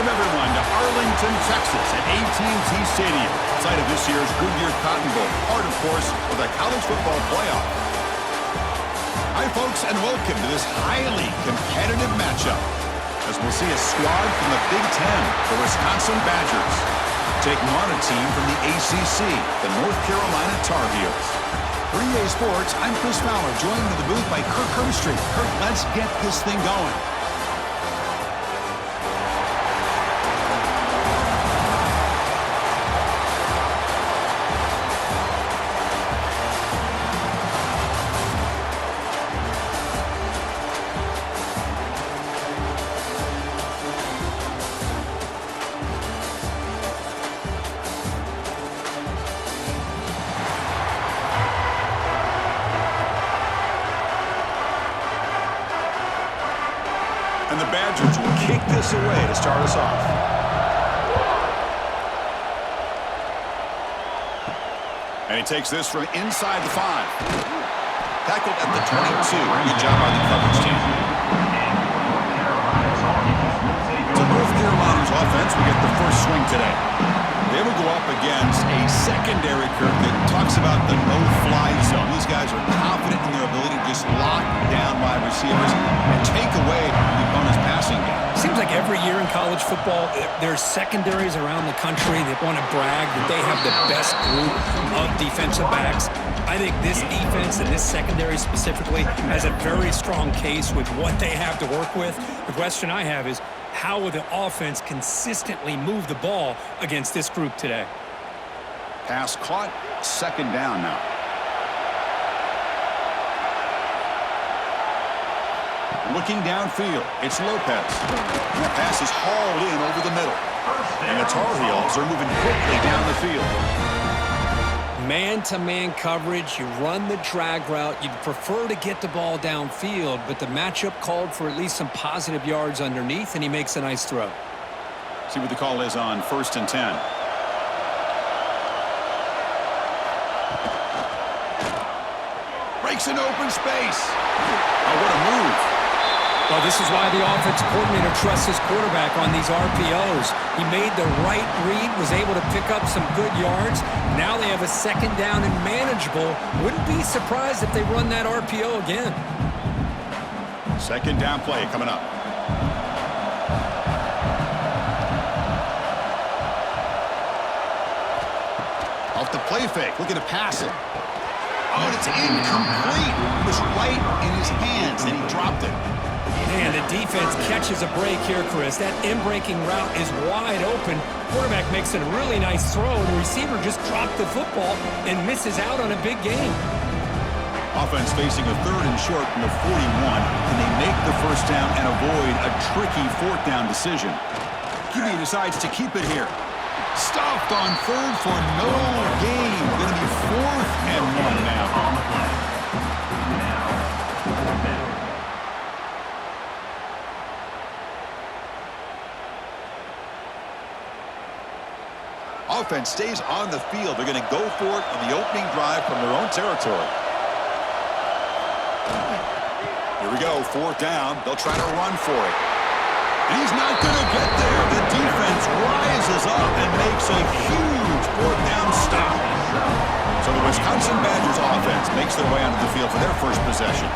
Welcome, everyone, to Arlington, Texas at AT&T Stadium, site of this year's Goodyear Cotton Bowl, part, of course, of the college football playoff. Hi, folks, and welcome to this highly competitive matchup, as we'll see a squad from the Big Ten, the Wisconsin Badgers, taking on a team from the ACC, the North Carolina Tar Heels. For EA Sports, I'm Chris Fowler, joined in the booth by Kirk Herbstreit. Kirk, let's get this thing going. And the Badgers will kick this away to start us off. And he takes this from inside the 5. Tackled at the 22. Good job by the coverage team. To North Carolina's offense, we get the first swing today. They will go up against a secondary, Kirk, that talks about the no-fly zone. These guys are confident in their ability to just lock down wide receivers and take away the opponent's passing game. Seems like every year in college football, there's secondaries around the country that want to brag that they have the best group of defensive backs. I think this defense and this secondary specifically has a very strong case with what they have to work with. The question I have is, how will the offense consistently move the ball against this group today? Pass caught, second down now. Looking downfield, it's Lopez. And the pass is hauled in over the middle. And the Tar Heels are moving quickly down the field. Man-to-man coverage, you run the drag route. You'd prefer to get the ball downfield, but the matchup called for at least some positive yards underneath, and he makes a nice throw. See what the call is on 1st and 10. Breaks an open space. Oh, what a move. Well, this is why the offensive coordinator trusts his quarterback on these RPOs. He made the right read, was able to pick up some good yards. Now they have a second down and manageable. Wouldn't be surprised if they run that RPO again. Second down play coming up. Off the play fake, looking to pass it. Oh, and it's incomplete. It was right in his hands, and he dropped it. Man, the defense catches a break here, Chris. That in-breaking route is wide open. Quarterback makes it a really nice throw, and the receiver just dropped the football and misses out on a big gain. Offense facing a 3rd and short from the 41. Can they make the first down and avoid a tricky 4th down decision? QB decides to keep it here. Stopped on 3rd for no gain. Going to be 4th and 1 now. Offense stays on the field. They're going to go for it on the opening drive from their own territory. Here we go, 4th down. They'll try to run for it. And he's not going to get there. The defense rises up and makes a huge 4th down stop. So the Wisconsin Badgers offense makes their way onto the field for their first possession.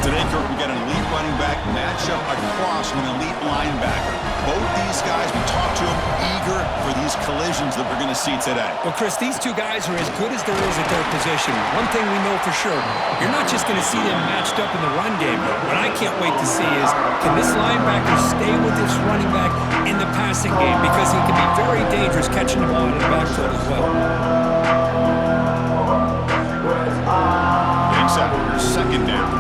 Today, Kirk, we got an elite running back matchup across an elite linebacker. Both these guys, we talked to them, eager for these collisions that we're going to see today. Well, Chris, these two guys are as good as there is at their position. One thing we know for sure, you're not just going to see them matched up in the run game. What I can't wait to see is, can this linebacker stay with this running back in the passing game? Because he can be very dangerous catching the ball in the backfield as well. Getting set, here's second down.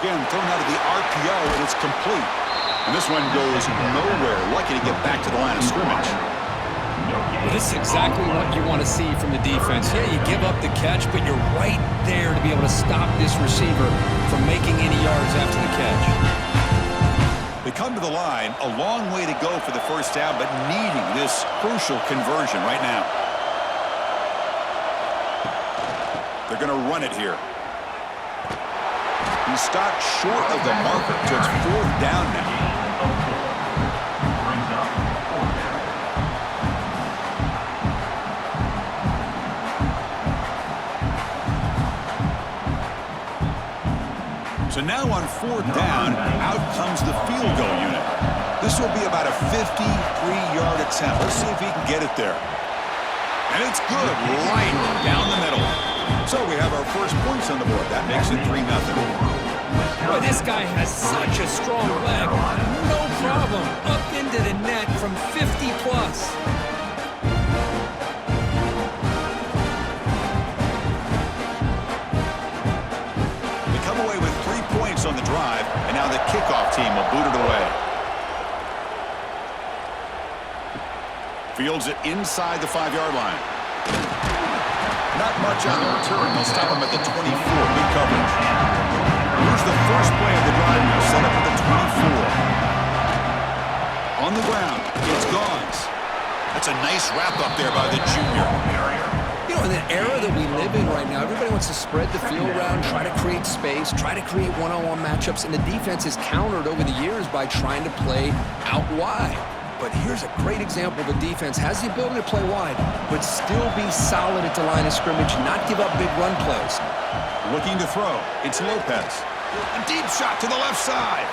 Again, thrown out of the RPO, and it's complete. And this one goes nowhere. Lucky to get back to the line of scrimmage. Well, this is exactly what you want to see from the defense. Yeah, you give up the catch, but you're right there to be able to stop this receiver from making any yards after the catch. They come to the line, a long way to go for the first down, but needing this crucial conversion right now. They're going to run it here. He stopped short of the marker, so it's 4th down now. So now on 4th down, out comes the field goal unit. This will be about a 53-yard attempt. Let's see if he can get it there. And it's good, right down the middle. So we have our first points on the board. That makes it 3-0. Boy, this guy has such a strong leg. No problem. Up into the net from 50-plus. On the drive, and now the kickoff team will boot it away. Fields it inside the 5-yard line. Not much on the return. They'll stop him at the 24. Good coverage. Here's the first play of the drive now, set up at the 24. On the ground, it's Gauns. That's a nice wrap up there by the junior. You know, in the era that we live in right now, everybody wants to spread the field around, try to create space, try to create one-on-one matchups, and the defense is countered over the years by trying to play out wide. But here's a great example of a defense has the ability to play wide, but still be solid at the line of scrimmage, not give up big run plays. Looking to throw. It's Lopez. A deep shot to the left side.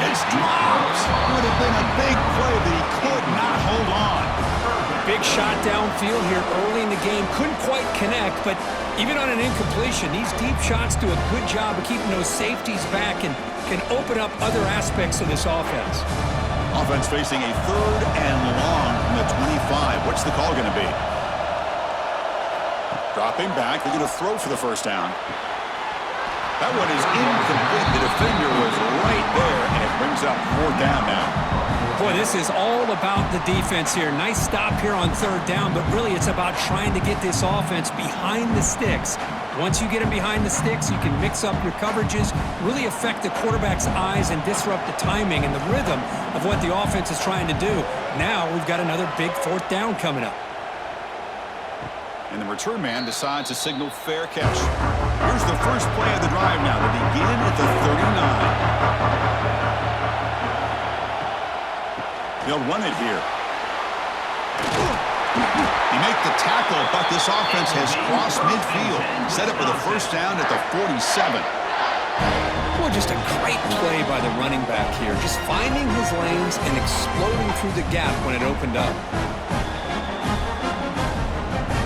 It's dropped. Would have been a big play, but he could not hold on. Big shot downfield here early in the game. Couldn't quite connect, but even on an incompletion, these deep shots do a good job of keeping those safeties back and can open up other aspects of this offense. Offense facing a 3rd and long from the 25. What's the call going to be? Dropping back. They're going to throw for the first down. That one is incomplete. The defender was right there, and it brings up 4th down now. Boy, this is all about the defense here. Nice stop here on 3rd down, but really it's about trying to get this offense behind the sticks. Once you get them behind the sticks, you can mix up your coverages, really affect the quarterback's eyes and disrupt the timing and the rhythm of what the offense is trying to do. Now we've got another big 4th down coming up. And the return man decides to signal fair catch. Here's the first play of the drive now to begin at the 39. They'll run it here. He make the tackle, but this offense has crossed midfield. Set up with a first down at the 47. Well, just a great play by the running back here. Just finding his lanes and exploding through the gap when it opened up.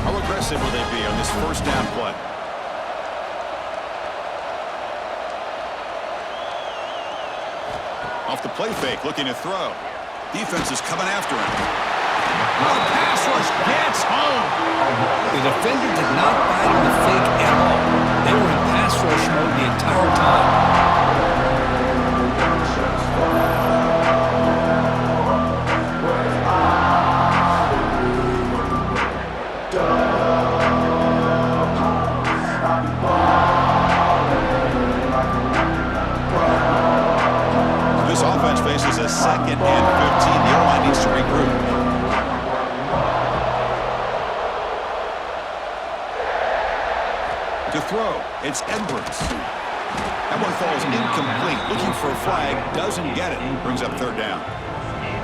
How aggressive will they be on this first down play? Off the play fake, looking to throw. Defense is coming after him. Oh, the pass rush gets home. The defender did not bite on the fake at all. They were in pass rush mode the entire time. This offense faces a 2nd and 15. The O-line needs to regroup. To throw, it's Edwards. That one falls incomplete. Looking for a flag, doesn't get it. Brings up 3rd down.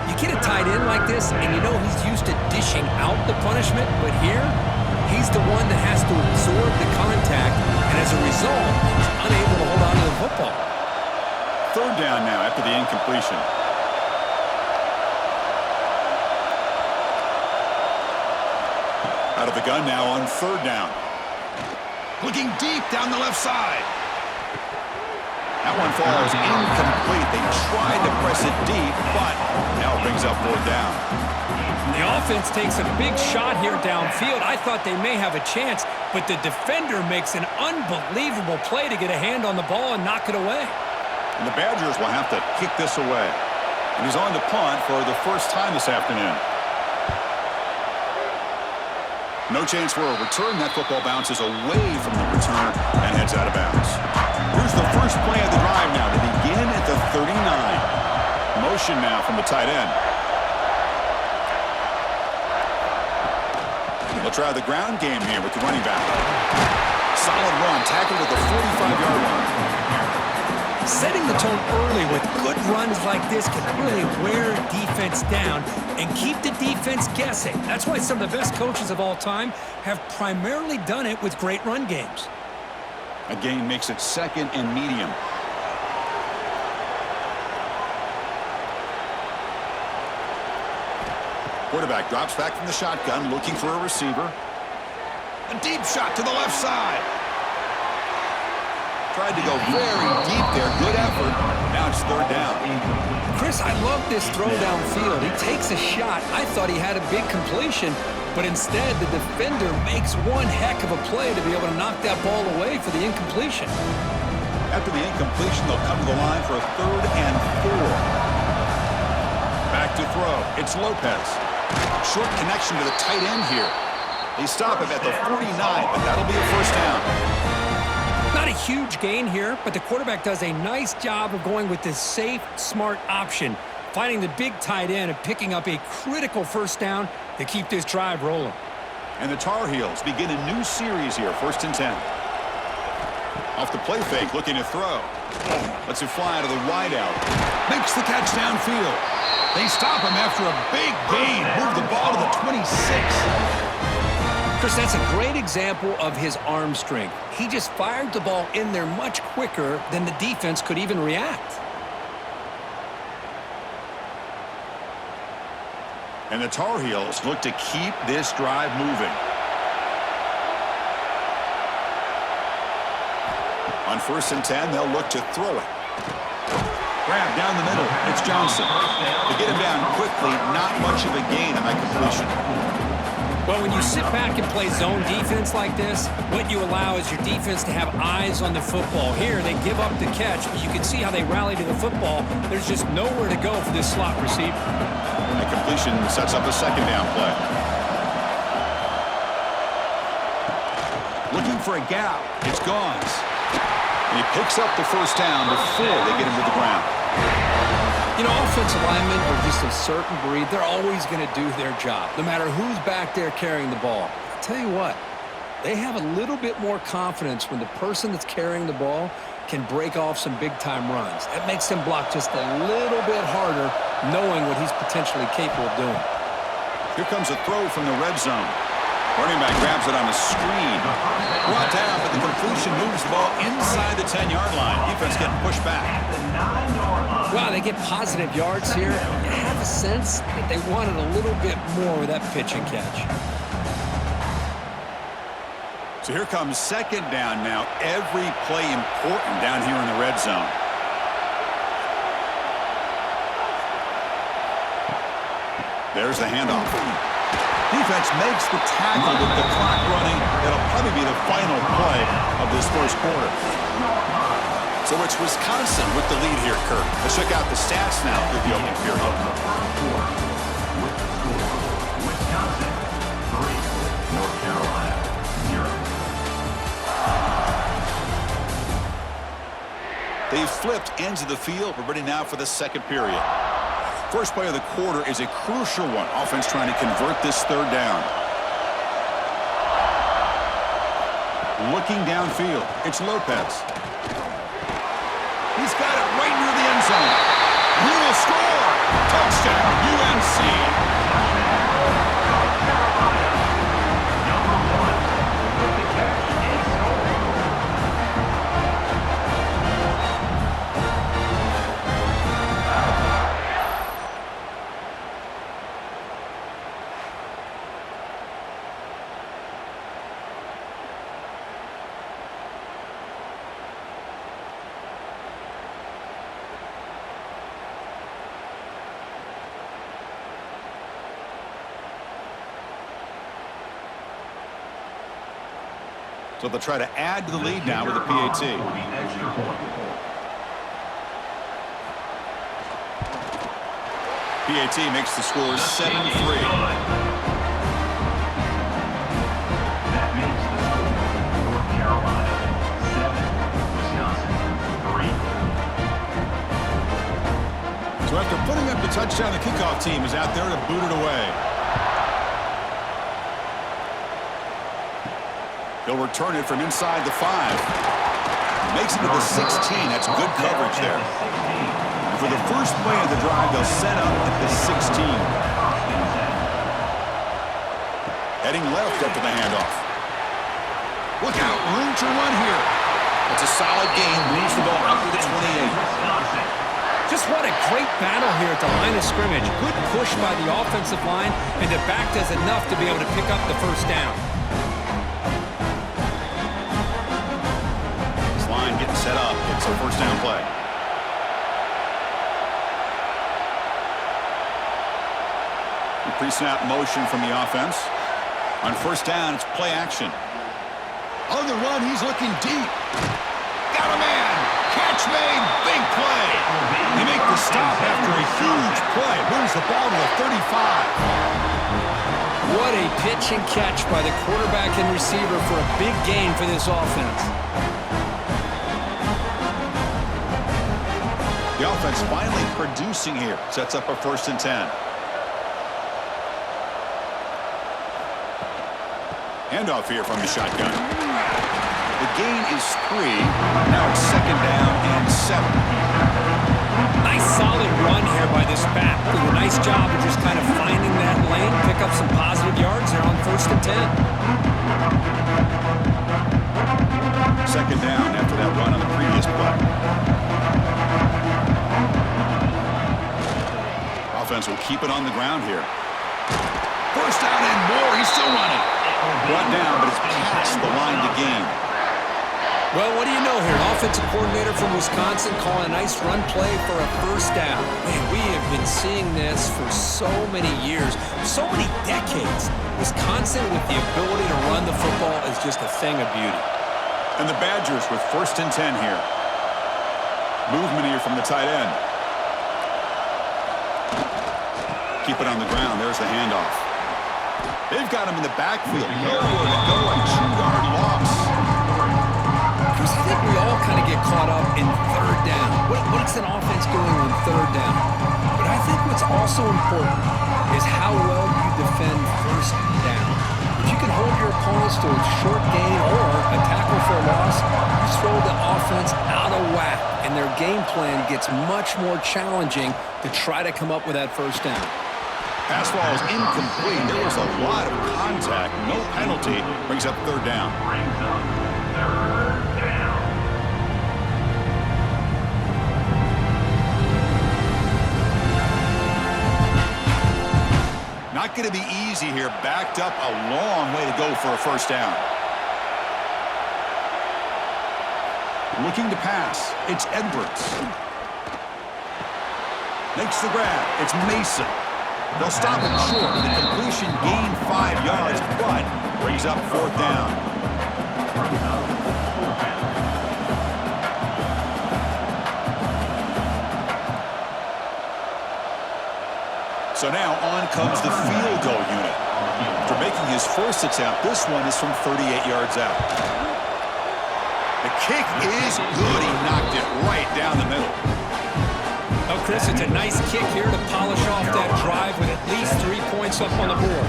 You get a tight end like this, and you know he's used to dishing out the punishment, but here, he's the one that has to absorb the contact, and as a result, he's unable to hold on to the football. 3rd down now after the incompletion. Out of the gun now on 3rd down. Looking deep down the left side. That one falls incomplete. They tried to press it deep, but now it brings up 4th down. The offense takes a big shot here downfield. I thought they may have a chance, but the defender makes an unbelievable play to get a hand on the ball and knock it away. And the Badgers will have to kick this away. And he's on to punt for the first time this afternoon. No chance for a return. That football bounces away from the return and heads out of bounds. Here's the first play of the drive now to begin at the 39. Motion now from the tight end. They'll try the ground game here with the running back. Solid run, tackled at the 45-yard line. Setting the tone early with good runs like this can really wear defense down and keep the defense guessing. That's why some of the best coaches of all time have primarily done it with great run games. A gain makes it 2nd and medium. Quarterback drops back from the shotgun, looking for a receiver. A deep shot to the left side. Tried to go very deep there. Good effort. Now it's 3rd down. Chris, I love this throw downfield. He takes a shot. I thought he had a big completion, but instead the defender makes one heck of a play to be able to knock that ball away for the incompletion. After the incompletion, they'll come to the line for a 3rd and 4. Back to throw. It's Lopez. Short connection to the tight end here. They stop him at the 49, but that'll be a 1st down. Not a huge gain here, but the quarterback does a nice job of going with this safe, smart option, finding the big tight end and picking up a critical 1st down to keep this drive rolling. And the Tar Heels begin a new series here, 1st and 10. Off the play fake, looking to throw. Lets it fly out of the wideout. Makes the catch downfield. They stop him after a big gain. Move the ball to the 26. Chris, that's a great example of his arm strength. He just fired the ball in there much quicker than the defense could even react. And the Tar Heels look to keep this drive moving. On 1st and 10, they'll look to throw it. Grab down the middle. It's Johnson. To get him down quickly, not much of a gain on that completion. Well, when you sit back and play zone defense like this, what you allow is your defense to have eyes on the football. Here, they give up the catch, but you can see how they rally to the football. There's just nowhere to go for this slot receiver. That completion sets up a 2nd down play. Looking for a gap. It's Gauns. And he picks up the 1st down before they get him to the ground. You know, offensive linemen are just a certain breed. They're always going to do their job, no matter who's back there carrying the ball. I'll tell you what, they have a little bit more confidence when the person that's carrying the ball can break off some big-time runs. That makes them block just a little bit harder, knowing what he's potentially capable of doing. Here comes a throw from the red zone. Running back grabs it on a screen. Brought down, but the completion moves the ball inside the 10-yard line. Defense getting pushed back. Wow, they get positive yards here. You have a sense that they wanted a little bit more with that pitch and catch. So here comes 2nd down now. Every play important down here in the red zone. There's the handoff. Defense makes the tackle with the clock running. That'll probably be the final play of this 1st quarter. So it's Wisconsin with the lead here, Kirk. Let's check out the stats now through the opening period. Wisconsin, 3. North Carolina, 0. They've flipped ends of the field. We're ready now for the 2nd period. First play of the quarter is a crucial one. Offense trying to convert this 3rd down. Looking downfield, it's Lopez. He's got it right near the end zone. He will score. Touchdown, UNC. So they'll try to add to the lead now with a PAT. PAT makes the score 7-3. So after putting up the touchdown, the kickoff team is out there to boot it away. He'll return it from inside the 5. Makes it to the 16. That's good coverage there. And for the first play of the drive, they'll set up at the 16. Heading left after the handoff. Look out, room to run here. It's a solid gain, moves the ball out to the 28. Just what a great battle here at the line of scrimmage. Good push by the offensive line, and the back does enough to be able to pick up the first down. This line getting set up. It's a first down play. Pre-snap motion from the offense. On first down, it's play action. On the run, he's looking deep. Got a man. Catch made. Big play. They make the stop after a huge play. Moves the ball to the 35. What a pitch and catch by the quarterback and receiver for a big gain for this offense. The offense finally producing here. Sets up a 1st and 10. Handoff here from the shotgun. The gain is 3. Now it's 2nd down and 7. Nice solid run here by this back. Did a nice job of just kind of finding that lane, pick up some positive yards there on 1st and 10. 2nd down after that run on the previous play. Offense will keep it on the ground here. 1st down and more. He's still running. Brought down, but it's past the line to gain. Well, what do you know here? An offensive coordinator from Wisconsin calling a nice run play for a 1st down. Man, we have been seeing this for so many years, so many decades. Wisconsin with the ability to run the football is just a thing of beauty. And the Badgers with 1st and 10 here. Movement here from the tight end. Keep it on the ground. There's the handoff. They've got him in the backfield. Nowhere to go, a 2-yard loss. Chris, I think we all kind of get caught up in 3rd down. What's an offense doing on 3rd down? But I think what's also important is how well you defend 1st down. If you can hold your opponents to a short gain or a tackle for a loss, you throw the offense out of whack, and their game plan gets much more challenging to try to come up with that 1st down. Pass ball is incomplete. There was a lot of contact. No penalty. Brings up 3rd down. Not going to be easy here. Backed up a long way to go for a 1st down. Looking to pass. It's Edwards. Makes the grab. It's Mason. They'll stop him short. The completion gained 5 yards, but brings up 4th down. So now on comes the field goal unit. After making his 1st attempt, this one is from 38 yards out. The kick is good. He knocked it right down the middle. Oh, Chris, it's a nice kick here to polish off that drive with at least 3 points up on the board.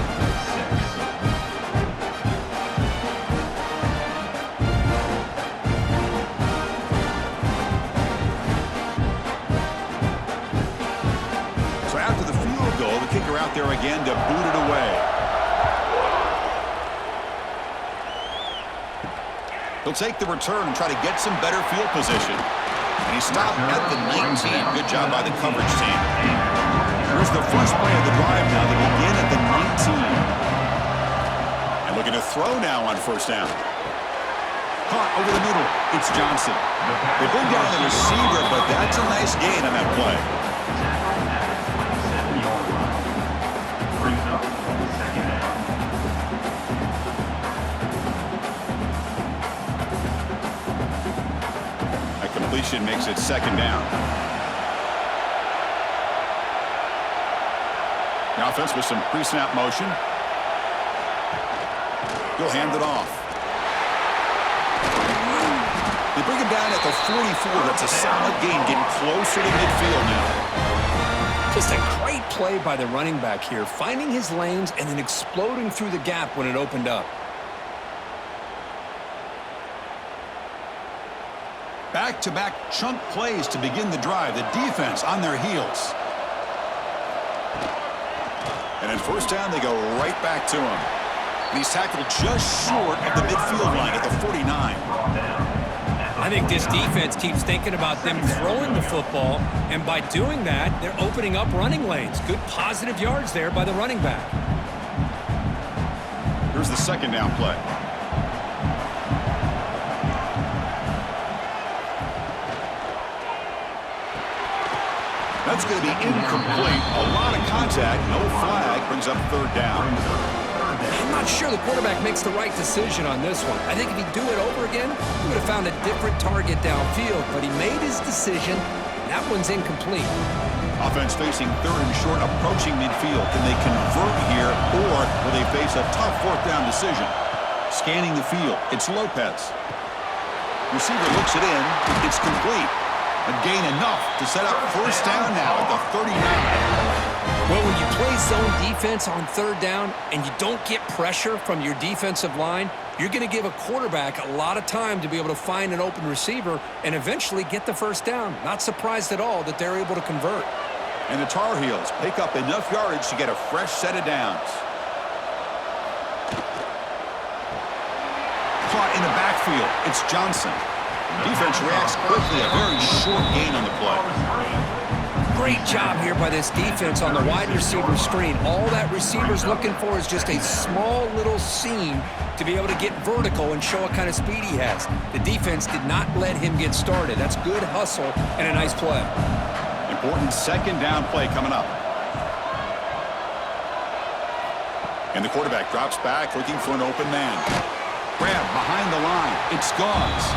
So after the field goal, the kicker out there again to boot it away. He'll take the return and try to get some better field position. And he stopped at the 19. Good job by the coverage team. Here's the first play of the drive now. They begin at the 19. And looking to throw now on 1st down. Caught over the middle. It's Johnson. They bring down the receiver, but that's a nice gain on that play. Completion makes it 2nd down. The offense with some pre-snap motion. He'll hand it off. They bring him down at the 44. That's a solid gain, getting closer to midfield now. Just a great play by the running back here, finding his lanes and then exploding through the gap when it opened up. Back-to-back chunk plays to begin the drive. The defense on their heels. And in first down, they go right back to him. And he's tackled just short of the midfield line at the 49. I think this defense keeps thinking about them throwing the football, and by doing that, they're opening up running lanes. Good positive yards there by the running back. Here's the second down play. That's going to be incomplete. A lot of contact, no flag, brings up third down. I'm not sure the quarterback makes the right decision on this one. I think if he'd do it over again, he would have found a different target downfield, but he made his decision, and that one's incomplete. Offense facing third and short, approaching midfield. Can they convert here, or will they face a tough fourth down decision? Scanning the field, it's Lopez. Receiver looks it in, it's complete. A gain enough to set up first down now at the 39. Well, when you play zone defense on third down and you don't get pressure from your defensive line, you're going to give a quarterback a lot of time to be able to find an open receiver and eventually get the first down. Not surprised at all that they're able to convert. And the Tar Heels pick up enough yardage to get a fresh set of downs. Caught in the backfield, it's Johnson. Defense reacts quickly, a very short gain on the play. Great job here by this defense on the wide receiver screen. All that receiver's looking for is just a small little seam to be able to get vertical and show what kind of speed he has. The defense did not let him get started. That's good hustle and a nice play. Important second down play coming up. And the quarterback drops back looking for an open man. Grab behind the line. It's Gauze.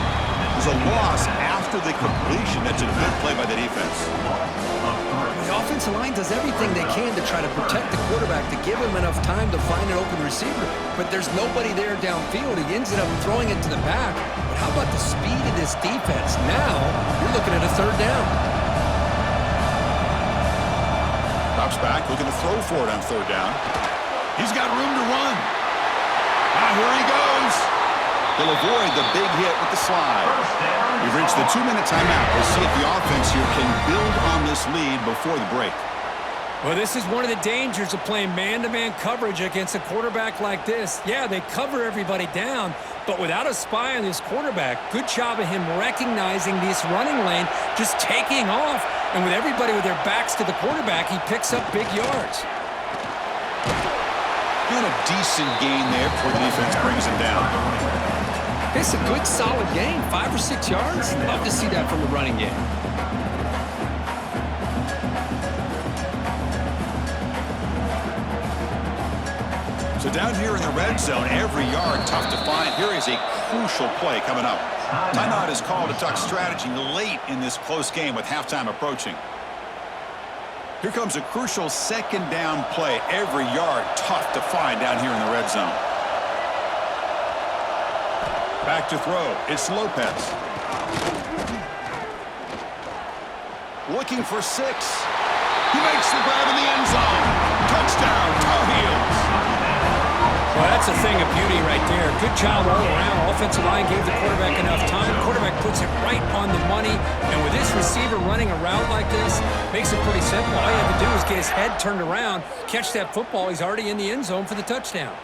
There's a loss after the completion. That's a good play by the defense. The offensive line does everything they can to try to protect the quarterback, to give him enough time to find an open receiver. But there's nobody there downfield. He ends up throwing it to the back. But how about the speed of this defense? Now you're looking at a third down. Drops back, looking to throw for it on third down. He's got room to run. Now here he goes. They'll avoid the big hit with the slide. We've reached the 2-minute timeout. We'll see if the offense here can build on this lead before the break. Well, this is one of the dangers of playing man-to-man coverage against a quarterback like this. Yeah, they cover everybody down, but without a spy on this quarterback, good job of him recognizing this running lane, just taking off, and with everybody with their backs to the quarterback, he picks up big yards. And a decent gain there before the defense brings him down. It's a good, solid gain, 5 or 6 yards. Love to see that from the running game. So down here in the red zone, every yard tough to find. Here is a crucial play coming up. Timeout is called to duck strategy late in this close game with halftime approaching. Here comes a crucial second down play. Every yard tough to find down here in the red zone. Back to throw. It's Lopez. Looking for 6. He makes the grab in the end zone. Touchdown, Tar Heels. Well, that's a thing of beauty right there. Good job all around. Offensive line gave the quarterback enough time. Quarterback puts it right on the money. And with this receiver running a route like this, makes it pretty simple. All you have to do is get his head turned around, catch that football. He's already in the end zone for the touchdown.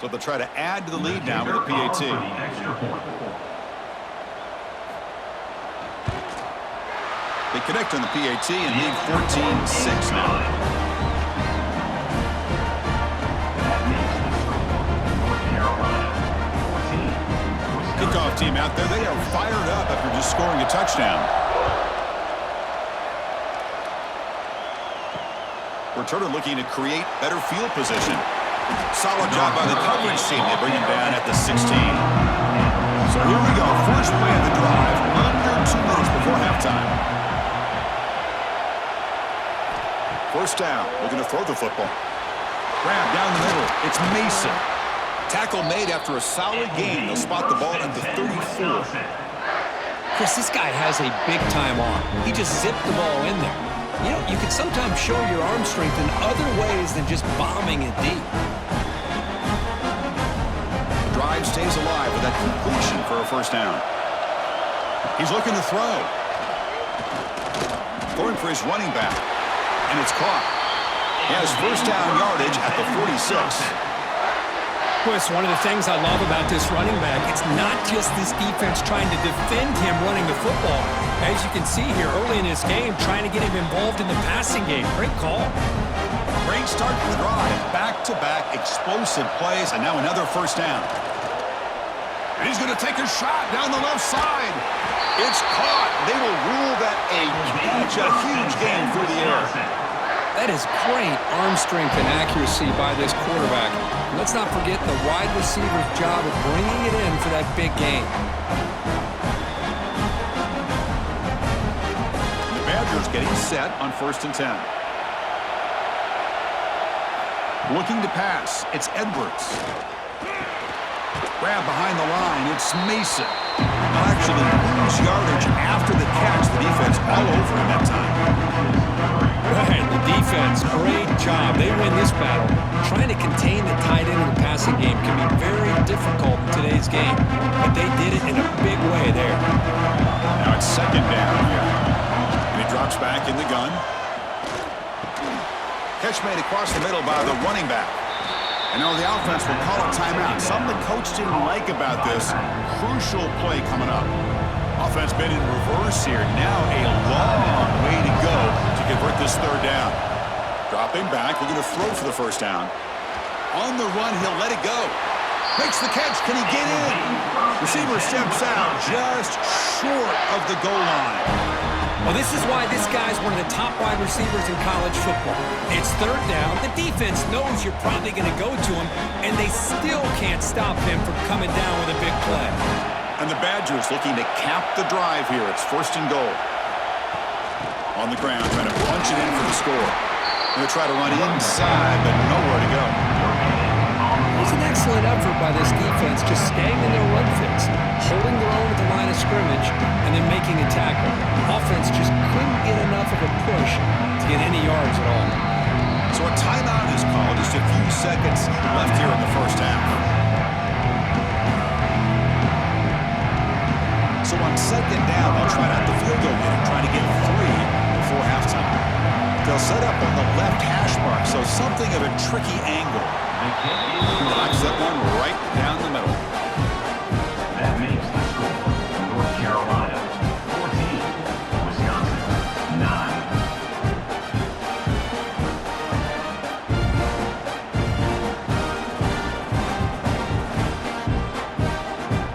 So they'll try to add to the lead now with a PAT. They connect on the PAT and lead 14-6 now. Kickoff team out there. They are fired up after just scoring a touchdown. Returner looking to create better field position. Solid job by the coverage team. They bring him down at the 16. So here we go. First play of the drive. Under 2 minutes before halftime. First down. Looking to throw the football. Grab down the middle. It's Mason. Tackle made after a solid gain. They'll spot the ball at the 34. Chris, this guy has a big-time arm. He just zipped the ball in there. You know, you can sometimes show your arm strength in other ways than just bombing it deep. The drive stays alive with that completion for a first down. He's looking to throw. Going for his running back. And it's caught. He has first down yardage at the 46. Chris, one of the things I love about this running back, it's not just this defense trying to defend him running the football. As you can see here early in this game, trying to get him involved in the passing game. Great call. Great start to the drive. Back-to-back explosive plays, and now another first down. And he's going to take a shot down the left side. It's caught. They will rule that a catch, a huge gain through the air. That is great arm strength and accuracy by this quarterback. Let's not forget the wide receiver's job of bringing it in for that big gain. The Badgers getting set on 1st and 10. Looking to pass. It's Edwards. Grab behind the line. It's Mason. They'll actually lose yardage after the catch. The defense all over him that time. Right, the defense, great job. They win this battle. Trying to contain the tight end of the passing game can be very difficult in today's game, but they did it in a big way there. Now it's second down here. And he drops back in the gun. Catch made across the middle by the running back. And now the offense will call a timeout. Something the coach didn't like about this. Crucial play coming up. Offense been in reverse here. Now a long way to go to convert this third down. Dropping back. We're going to throw for the first down. On the run, he'll let it go. Makes the catch. Can he get in? Receiver steps out just short of the goal line. Well, this is why this guy's one of the top wide receivers in college football. It's third down. The defense knows you're probably going to go to him, and they still can't stop him from coming down with a big play. And the Badgers looking to cap the drive here. It's 1st and goal. On the ground, trying to punch it in for the score. Going to try to run inside, but nowhere to go. It was an excellent effort by this defense, just staying in their run fix, holding their own at the line of scrimmage, and then making a tackle. Offense just couldn't get enough of a push to get any yards at all. So a timeout is called. Just a few seconds left here in the first half. So on second down, they'll try out the field goal unit, trying to get 3 before halftime. They'll set up on the left hash mark, so something of a tricky angle. Knocks that one right down the middle. That makes the score North Carolina 14, Wisconsin 9.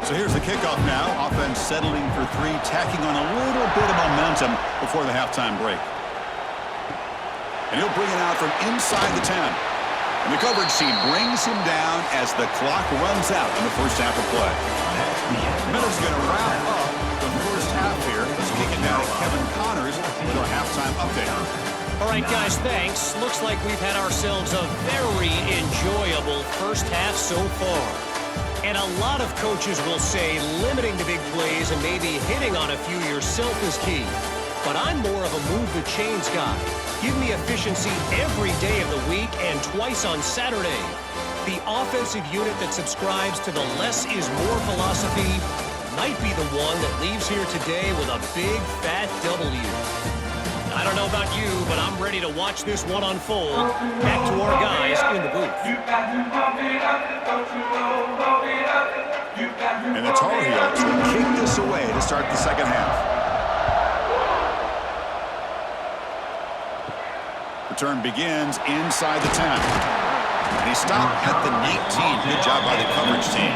So here's the kickoff now. Offense settling for 3, tacking on a little bit of momentum before the halftime break. And he'll bring it out from inside the 10. And the coverage team brings him down as the clock runs out in the first half of play. Miller's going to wrap up the first half here. Let's kick it down to Kevin Connors with our halftime update. All right, guys, thanks. Looks like we've had ourselves a very enjoyable first half so far. And a lot of coaches will say limiting the big plays and maybe hitting on a few yourself is key. But I'm more of a move the chains guy. Give me efficiency every day of the week and twice on Saturday. The offensive unit that subscribes to the less is more philosophy might be the one that leaves here today with a big fat W. I don't know about you, but I'm ready to watch this one unfold. Back to our guys in the booth. And the Tar Heels will kick this away to start the second half. Return begins inside the 10. And he stopped at the 19. Good job by the coverage team.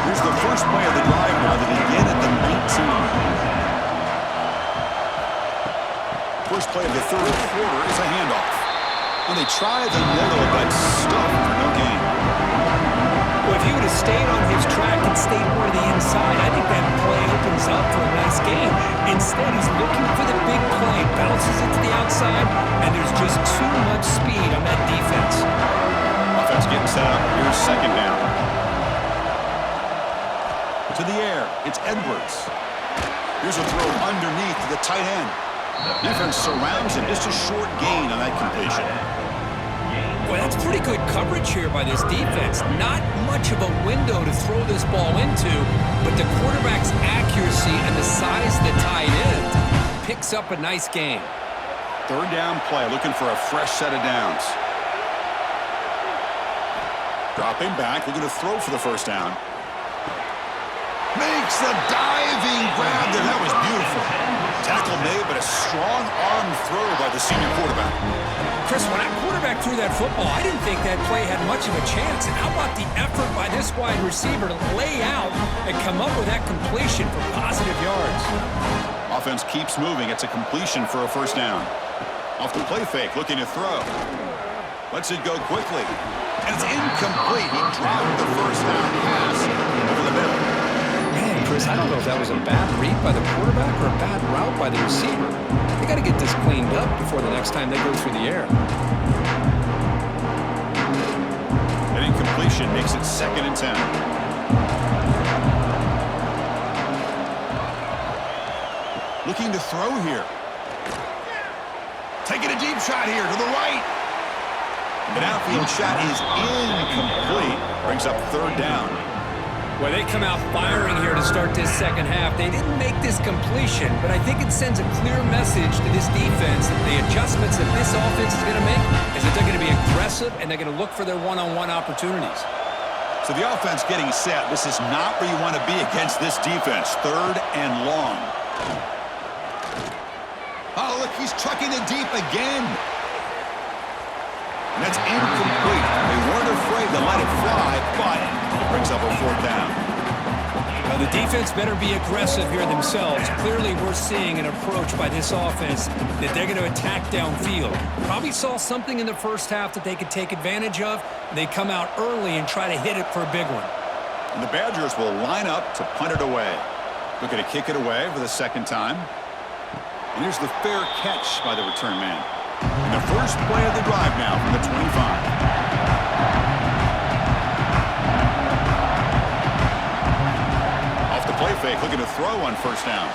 Here's the first play of the drive now. They begin at the 19. First play of the third quarter is a handoff. And they try the middle, but stuff for no gain. Well, if he would have stayed on his track and stayed more to the inside, I think that play opens up for a nice game. Instead, he's looking for the big play, bounces it to the outside, and there's just too much speed on that defense. Offense getting set up. Here's second down. It's Edwards. Here's a throw underneath to the tight end. Defense surrounds him. Just a short gain on that completion. Well, that's pretty good coverage here by this defense. Not much of a window to throw this ball into, but the quarterback's accuracy and the size of the tight end picks up a nice gain. Third down play, looking for a fresh set of downs. Dropping back, looking to throw for the first down. Makes a diving grab there. That was beautiful. Tackle made, but a strong arm throw by the senior quarterback. Chris, when that quarterback threw that football, I didn't think that play had much of a chance. And how about the effort by this wide receiver to lay out and come up with that completion for positive yards? Offense keeps moving. It's a completion for a first down. Off the play fake, looking to throw. Lets it go quickly. And it's incomplete. He dropped the first down pass over the middle. Man, Chris, I don't know if that was a bad read by the quarterback or a bad route by the receiver. They got to get this cleaned up before the next time they go through the air. An incompletion makes it 2nd and 10. Looking to throw here. Taking a deep shot here to the right. An outfield shot is incomplete. Brings up 3rd down. Well, they come out firing here to start this second half. They didn't make this completion, but I think it sends a clear message to this defense that the adjustments that this offense is going to make is that they're going to be aggressive and they're going to look for their one-on-one opportunities. So the offense getting set. This is not where you want to be against this defense. 3rd and long. Oh, look, he's chucking it deep again. And that's incomplete. They weren't afraid to let it fly, but it brings up a 4th down. Well, the defense better be aggressive here themselves. Clearly, we're seeing an approach by this offense that they're going to attack downfield. Probably saw something in the first half that they could take advantage of. They come out early and try to hit it for a big one. And the Badgers will line up to punt it away. Looking to kick it away for the 2nd time. And here's the fair catch by the return man. And the first play of the drive now from the 25. Off the play fake, looking to throw on 1st down.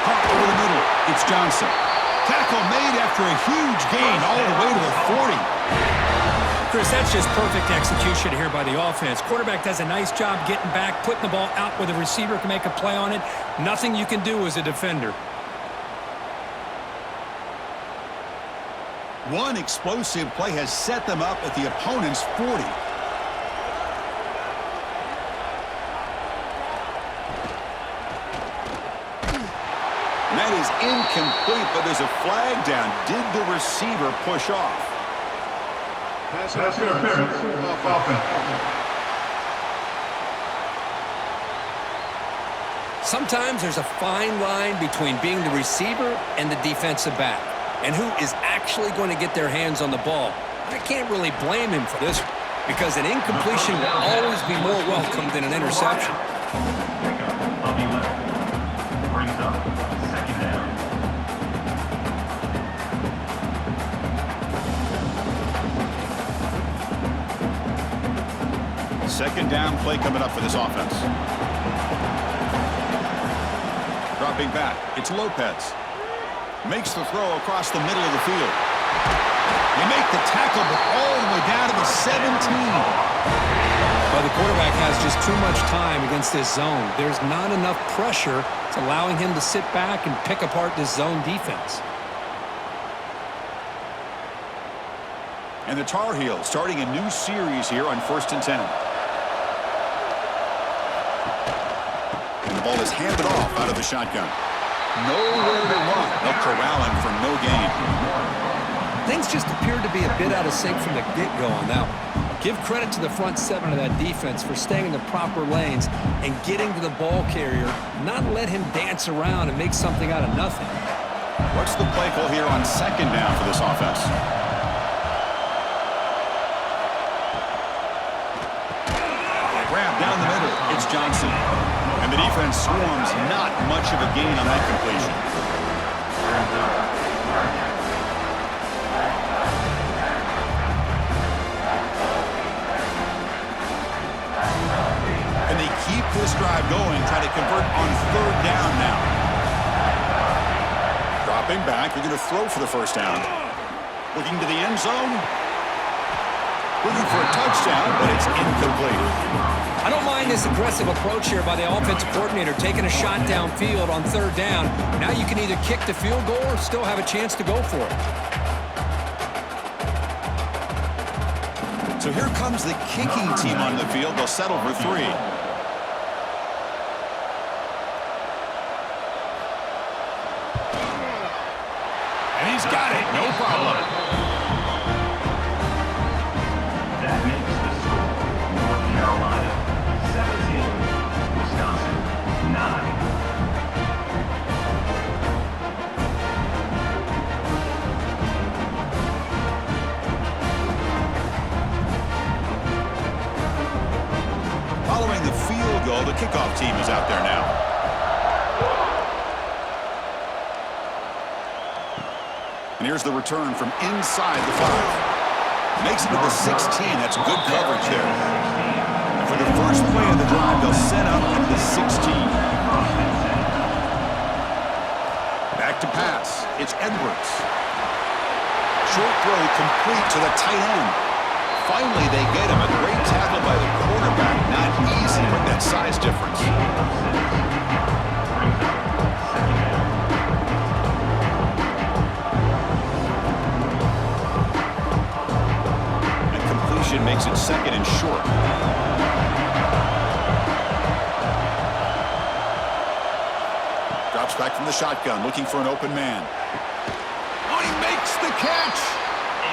Pop over the middle. It's Johnson. Tackle made after a huge gain all the way to the 40. Chris, that's just perfect execution here by the offense. Quarterback does a nice job getting back, putting the ball out where the receiver can make a play on it. Nothing you can do as a defender. One explosive play has set them up at the opponent's 40. And that is incomplete, but there's a flag down. Did the receiver push off? Pass interference. Offense. Sometimes there's a fine line between being the receiver and the defensive back, and who is actually going to get their hands on the ball. I can't really blame him for this because an incompletion will always be more welcome than an interception. Brings up 2nd down. Second down play coming up for this offense. Dropping back, it's Lopez. Makes the throw across the middle of the field. They make the tackle, but all the way down to the 17. Well, the quarterback has just too much time against this zone. There's not enough pressure. It's allowing him to sit back and pick apart this zone defense. And the Tar Heels starting a new series here on 1st and 10. And the ball is handed off out of the shotgun. Nowhere to run. They'll corral him for no gain. Things just appeared to be a bit out of sync from the get-go on that one. Give credit to the front 7 of that defense for staying in the proper lanes and getting to the ball carrier, not let him dance around and make something out of nothing. What's the play call here on 2nd down for this offense? Grab down the middle. It's Johnson. And the defense swarms, not much of a gain on that completion. And they keep this drive going, trying to convert on third down now. Dropping back, they're going to throw for the first down. Looking to the end zone. Looking for a touchdown, but it's incomplete. I don't mind this aggressive approach here by the offensive coordinator, taking a shot downfield on third down. Now you can either kick the field goal or still have a chance to go for it. So here comes the kicking team on the field. They'll settle for 3. And he's got it. No problem. That makes the score. North Carolina 17, Wisconsin 9. Following the field goal, the kickoff team is out there now. And here's the return from inside the 5. Makes it to the 16. That's good coverage there. And for the first play of the drive, they'll set up at the 16. Back to pass. It's Edwards. Short throw complete to the tight end. Finally, they get him. A great tackle by the quarterback. Not easy with that size difference. And completion makes it second and short. Drops back from the shotgun, looking for an open man. Oh, he makes the catch!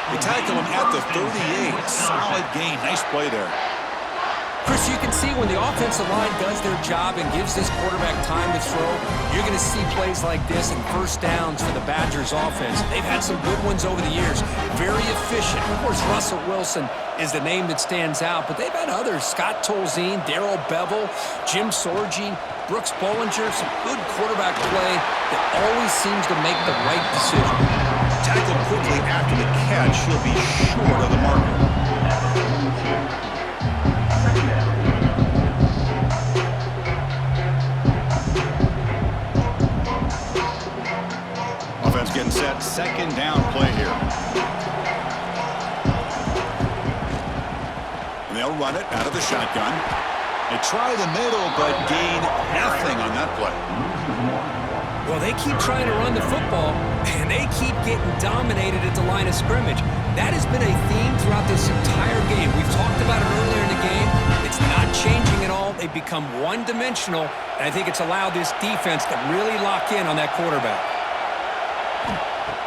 They tackle him at the 38. Solid gain. Nice play there. Chris, you can see when the offensive line does their job and gives this quarterback time to throw, you're going to see plays like this and first downs for the Badgers offense. They've had some good ones over the years. Very efficient. Of course, Russell Wilson is the name that stands out, but they've had others. Scott Tolzien, Darrell Bevel, Jim Sorgi, Brooks Bollinger. Some good quarterback play that always seems to make the right decision. Tackled quickly after the catch. He'll be short of the marker. Offense getting set. Second down play here. And they'll run it out of the shotgun. They try the middle, but gain nothing on that play. Well, they keep trying to run the football, and they keep getting dominated at the line of scrimmage. That has been a theme throughout this entire game. We've talked about it earlier in the game. It's not changing at all. They've become one-dimensional, and I think it's allowed this defense to really lock in on that quarterback.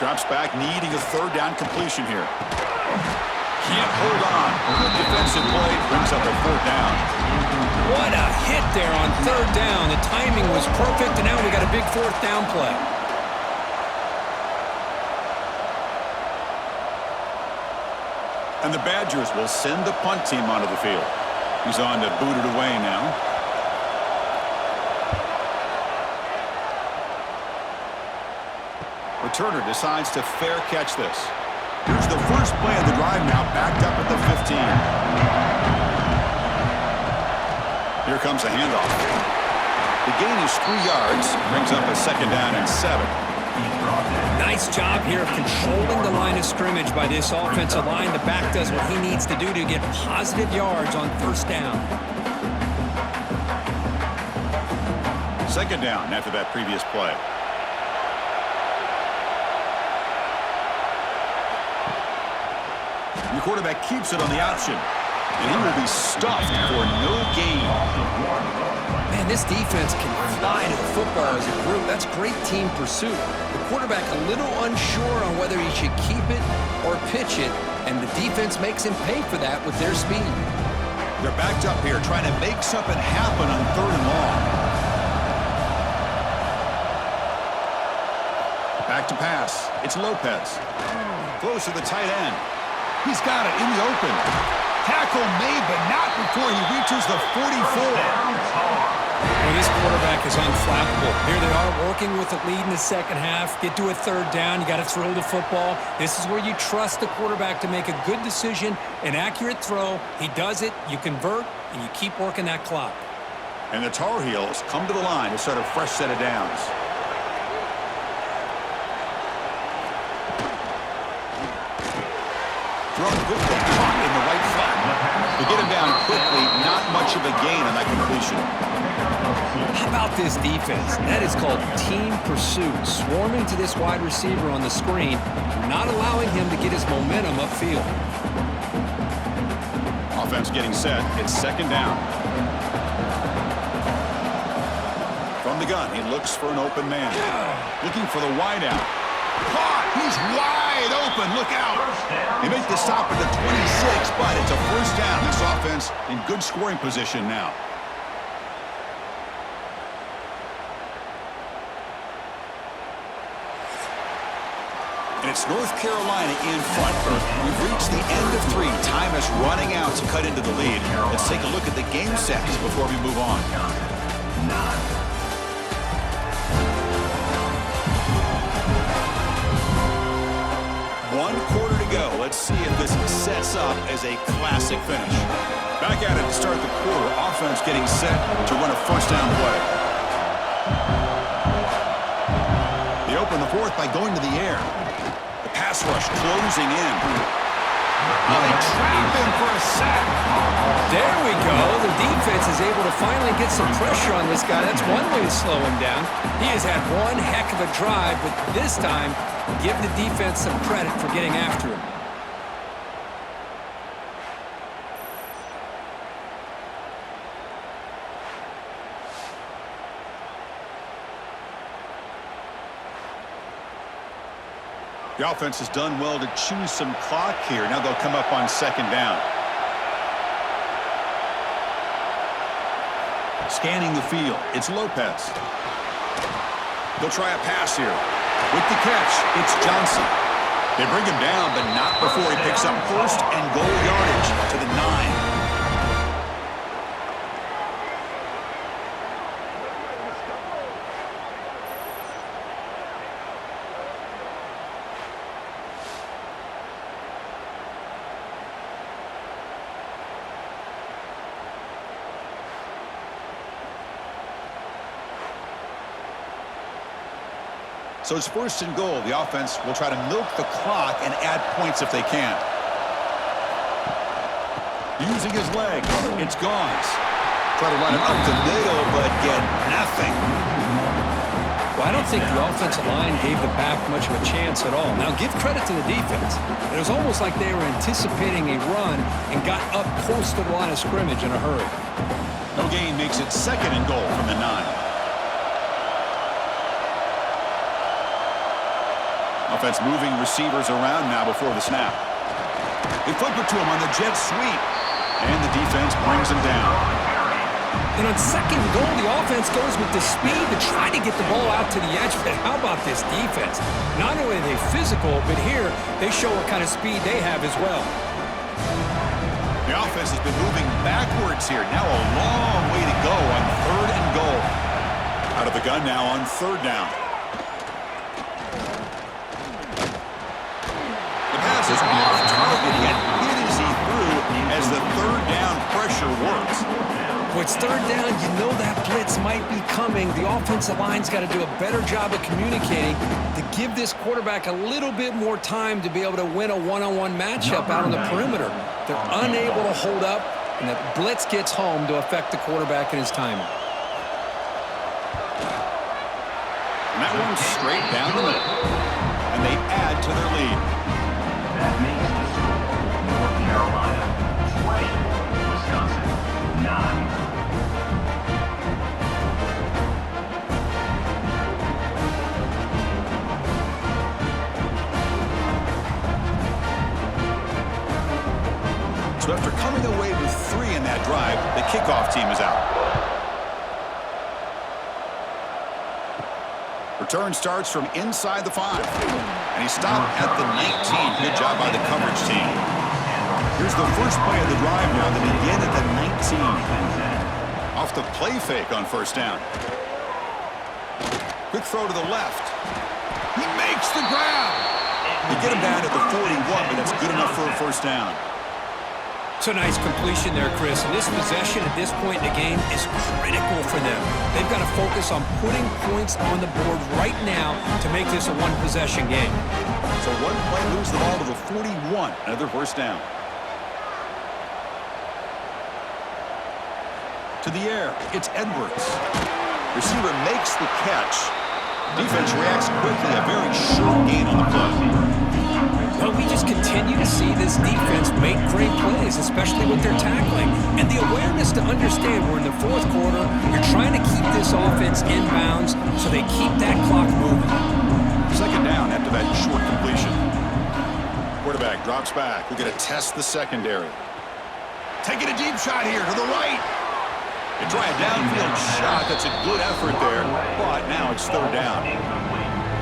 Drops back, needing a third down completion here. Can't hold on. Good defensive play, brings up a fourth down. What a hit there on third down. The timing was perfect, and now we got a big fourth down play. And the Badgers will send the punt team onto the field. He's on to boot it away now. Returner decides to fair catch this. Here's the first play of the drive now, backed up at the 15. Here comes a handoff. The gain is 3 yards, brings up a second down and 7. Nice job here of controlling the line of scrimmage by this offensive line. The back does what he needs to do to get positive yards on first down. Second down after that previous play. And the quarterback keeps it on the option. And he will be stuffed for no gain. Man, this defense can fly to the football as a group. That's great team pursuit. The quarterback a little unsure on whether he should keep it or pitch it, and the defense makes him pay for that with their speed. They're backed up here, trying to make something happen on third and long. Back to pass. It's Lopez. Close to the tight end. He's got it in the open. Tackle made, but not before he reaches the 44. Well, this quarterback is unflappable. Here they are working with the lead in the second half. Get to a third down. You got to throw the football. This is where you trust the quarterback to make a good decision, an accurate throw. He does it. You convert, and you keep working that clock. And the Tar Heels come to the line to start a fresh set of downs. Thrown quickly, caught in the right flat. To get him down quickly, not much of a gain on that completion. How about this defense? That is called team pursuit. Swarming to this wide receiver on the screen, not allowing him to get his momentum upfield. Offense getting set. It's second down. From the gun, he looks for an open man. Looking for the wideout. Caught! He's wide open. Look out! They make the stop at the 26, but it's a first down. This offense in good scoring position now. And it's North Carolina in front. We've reached the end of 3. Time is running out to cut into the lead. Let's take a look at the game sets before we move on. 1 quarter to go. Let's see if this sets up as a classic finish. Back at it to start the quarter. Offense getting set to run a first down play. They open the fourth by going to the air. The pass rush closing in. Oh, they trap him for a sack. There we go. The defense is able to finally get some pressure on this guy. That's one way to slow him down. He has had one heck of a drive, but this time, give the defense some credit for getting after him. The offense has done well to choose some clock here. Now they'll come up on second down. Scanning the field. It's Lopez. They'll try a pass here. With the catch, it's Johnson. They bring him down, but not before he picks up first and goal yardage to the 9. So it's first and goal. The offense will try to milk the clock and add points if they can. Using his leg. It's Gauns. Try to run it up the middle, but get nothing. Well, I don't think the offensive line gave the back much of a chance at all. Now, give credit to the defense. It was almost like they were anticipating a run and got up close to the line of scrimmage in a hurry. No gain makes it second and goal from the 9. Offense moving receivers around now before the snap. They flip it to him on the jet sweep. And the defense brings him down. And on second goal, the offense goes with the speed to try to get the ball out to the edge. But how about this defense? Not only are they physical, but here they show what kind of speed they have as well. The offense has been moving backwards here. Now a long way to go on third and goal. Out of the gun now on third down. Is off target, yet hit as he threw as the third down pressure works. When it's third down, you know that blitz might be coming. The offensive line's got to do a better job of communicating to give this quarterback a little bit more time to be able to win a one-on-one matchup out on the perimeter. They're unable to hold up, and the blitz gets home to affect the quarterback and his timing. And that one's straight down the middle. And they add to their lead. That makes the score North Carolina 20, Wisconsin 9. So after coming away with 3 in that drive, the kickoff team is out. Return starts from inside the 5. And he stopped at the 19. Good job by the coverage team. Here's the first play of the drive now. They begin at the 19. Off the play fake on first down. Quick throw to the left. He makes the grab. They get him down at the 41, but that's good enough for a first down. It's a nice completion there, Chris. And this possession at this point in the game is critical for them. They've got to focus on putting points on the board right now to make this a one-possession game. So one play, lose the ball to the 41. Another first down. To the air, it's Edwards. Receiver makes the catch. Defense reacts quickly. A very short gain on the play. Well, we just continue to see this defense make great plays, especially with their tackling. And the awareness to understand we're in the fourth quarter, you're trying to keep this offense in bounds so they keep that clock moving. Second down after that short completion. Quarterback drops back. We're going to test the secondary. Taking a deep shot here to the right. They try a downfield shot. That's a good effort there, but now it's third down.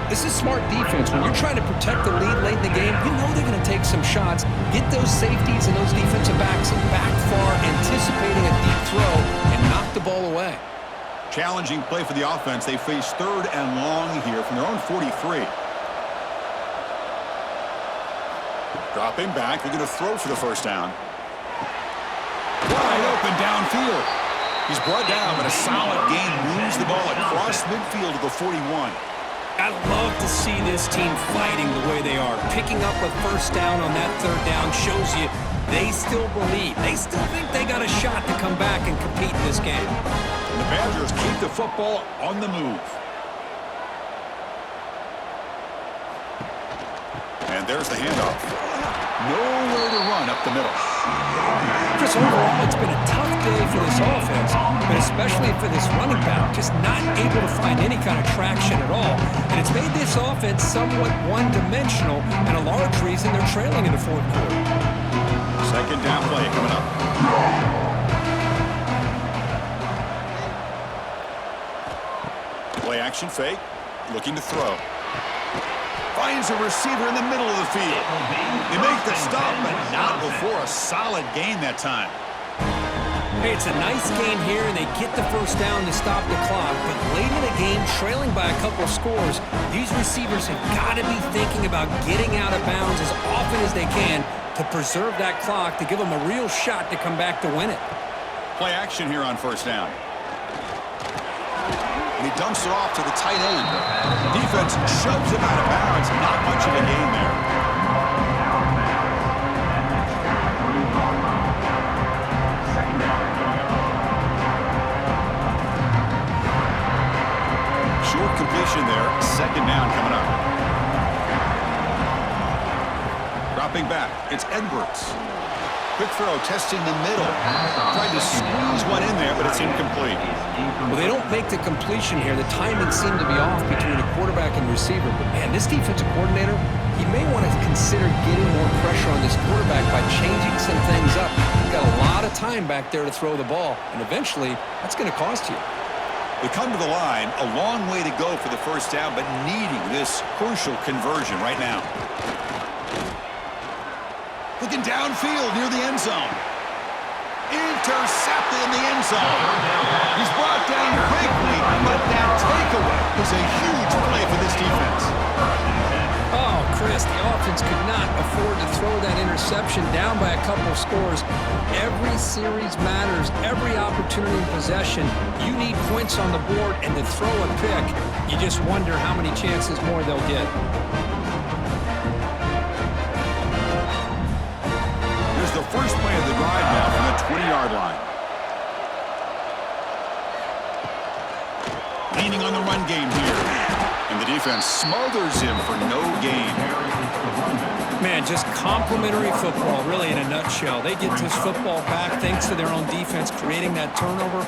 This is smart defense. When you're trying to protect the lead late in the game, you know they're going to take some shots, get those safeties and those defensive backs back far, anticipating a deep throw, and knock the ball away. Challenging play for the offense. They face third and long here from their own 43. Dropping back. They're going to throw for the first down. Wide open downfield. He's brought down, but a solid gain moves the ball across midfield to the 41. I love to see this team fighting the way they are. Picking up a first down on that third down shows you they still believe. They still think they got a shot to come back and compete in this game. And the Badgers keep the football on the move. And there's the handoff. Nowhere to run up the middle. Chris, overall, it's been a tough day for this offense, but especially for this running back, just not able to find any kind of traction at all. And it's made this offense somewhat one-dimensional, and a large reason they're trailing in the fourth quarter. Second down play coming up. Play action fake, looking to throw. Finds a receiver in the middle of the field. They make the stop, but not before a solid gain that time. Hey, it's a nice gain here, and they get the first down to stop the clock. But late in the game, trailing by a couple of scores, these receivers have got to be thinking about getting out of bounds as often as they can to preserve that clock, to give them a real shot to come back to win it. Play action here on first down. And he dumps it off to the tight end. Defense shoves him out of bounds. Not much of a gain there. Short completion there. Second down coming up. Dropping back. It's Edwards. Quick throw, testing the middle. Tried to squeeze one in there, but it's incomplete. Well, they don't make the completion here. The timing seemed to be off between the quarterback and receiver. But, man, this defensive coordinator, he may want to consider getting more pressure on this quarterback by changing some things up. He's got a lot of time back there to throw the ball, and eventually that's going to cost you. They come to the line, a long way to go for the first down, but needing this crucial conversion right now. Looking downfield near the end zone. Intercepted in the end zone. He's brought down quickly, but that takeaway is a huge play for this defense. Oh, Chris, the offense could not afford to throw that interception down by a couple of scores. Every series matters. Every opportunity in possession. You need points on the board, and to throw a pick, you just wonder how many chances more they'll get. The first play of the drive now from the 20-yard line. Leaning on the run game here. And the defense smothers him for no gain. Man, just complimentary football, really, in a nutshell. They get this football back thanks to their own defense, creating that turnover,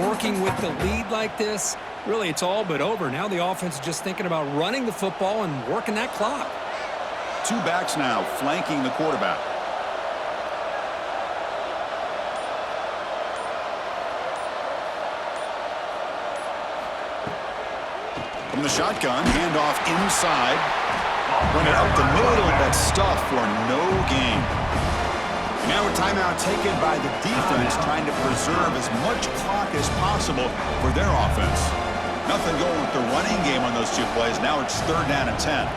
working with the lead like this. Really, it's all but over. Now the offense is just thinking about running the football and working that clock. Two backs now flanking the quarterback. From the shotgun, handoff inside. Run it up the middle, but stuff for no gain. And now a timeout taken by the defense, trying to preserve as much clock as possible for their offense. Nothing going with the running game on those two plays. Now it's third down and 10.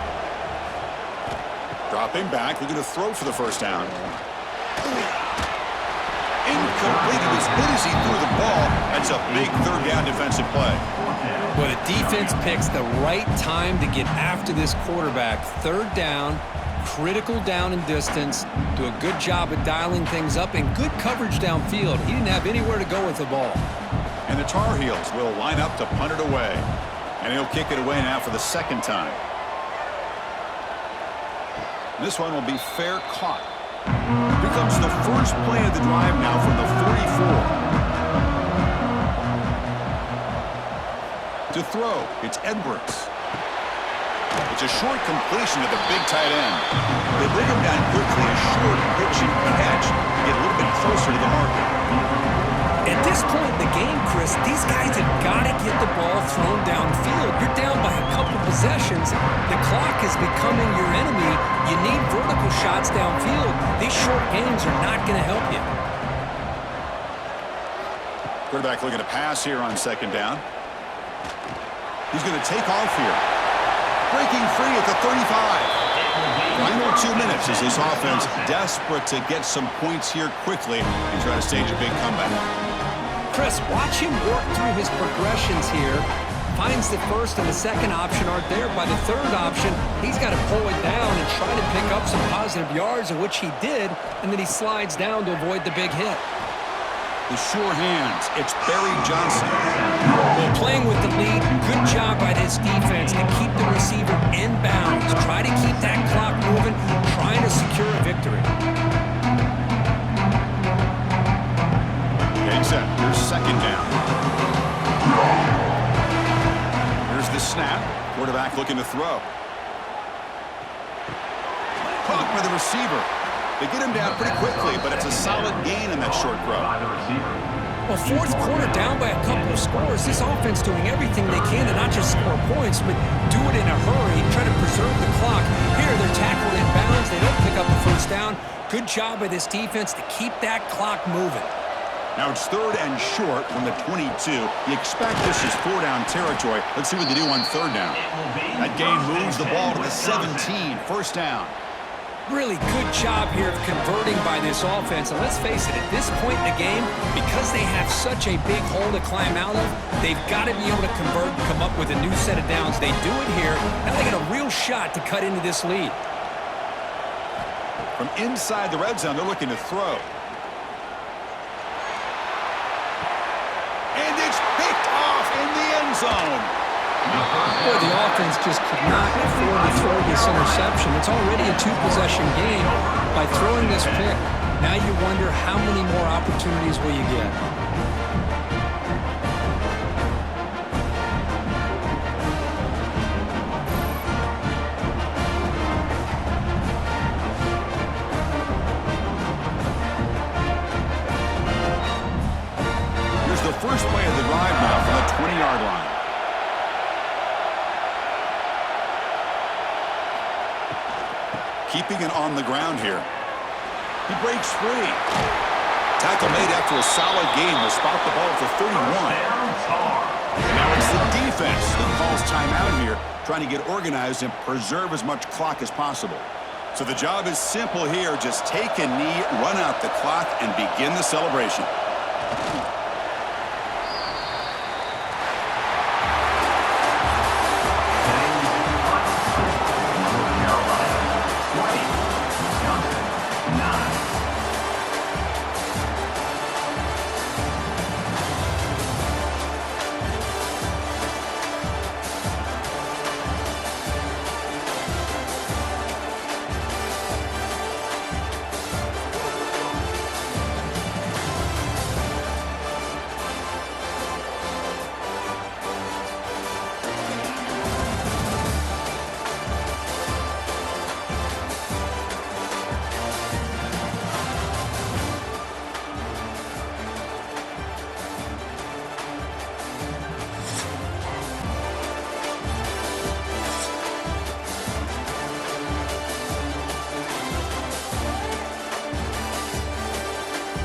Dropping back, they're going to throw for the first down. completed as good as he threw the ball. That's a big third down defensive play. Well, the defense picks the right time to get after this quarterback. Third down, critical down and distance. Do a good job of dialing things up and good coverage downfield. He didn't have anywhere to go with the ball. And the Tar Heels will line up to punt it away. And he'll kick it away now for the second time. This one will be fair caught. Here comes the first play of the drive now from the 44. To throw, it's Edwards. It's a short completion to the big tight end. They bring him down quickly, a short pitch and catch to get a little bit closer to the marker. At this point in the game, Chris, these guys have got to get the ball thrown downfield. You're down by a couple possessions. The clock is becoming your enemy. You need vertical shots downfield. These short games are not going to help you. Quarterback looking to pass here on second down. He's going to take off here. Breaking free at the 35. Final 2 minutes as this offense desperate to get some points here quickly and try to stage a big comeback. Chris, watch him work through his progressions here. Finds the first and the second option aren't there. By the third option, he's got to pull it down and try to pick up some positive yards, of which he did, and then he slides down to avoid the big hit. The sure hands, it's Barry Johnson. Well, playing with the lead, good job by this defense to keep the receiver in bounds. Try to keep that clock moving, trying to secure a victory. Okay, set. Here's second down. Here's the snap. Quarterback looking to throw. Caught by the receiver. They get him down pretty quickly, but it's a solid gain in that short throw. Well, fourth quarter down by a couple of scores. This offense doing everything they can to not just score points, but do it in a hurry, try to preserve the clock. Here, they're tackled in bounds. They don't pick up the first down. Good job by this defense to keep that clock moving. Now it's third and short from the 22. You expect this is 4-down territory. Let's see what they do on third down. That gain moves the ball to the 17. First down. Really good job here of converting by this offense. And let's face it, at this point in the game, because they have such a big hole to climb out of, they've got to be able to convert and come up with a new set of downs. They do it here. Now they got a real shot to cut into this lead. From inside the red zone, they're looking to throw. And it's picked off in the end zone. Boy, the offense just could not afford to throw this interception. It's already a two-possession game. By throwing this pick, now you wonder how many more opportunities will you get. Here's the first play of the drive now from the 20-yard line. Keeping it on the ground here. He breaks free. Tackle made after a solid gain. They'll spot the ball for 31. And now it's the defense that calls timeout here, trying to get organized and preserve as much clock as possible. So the job is simple here. Just take a knee, run out the clock, and begin the celebration.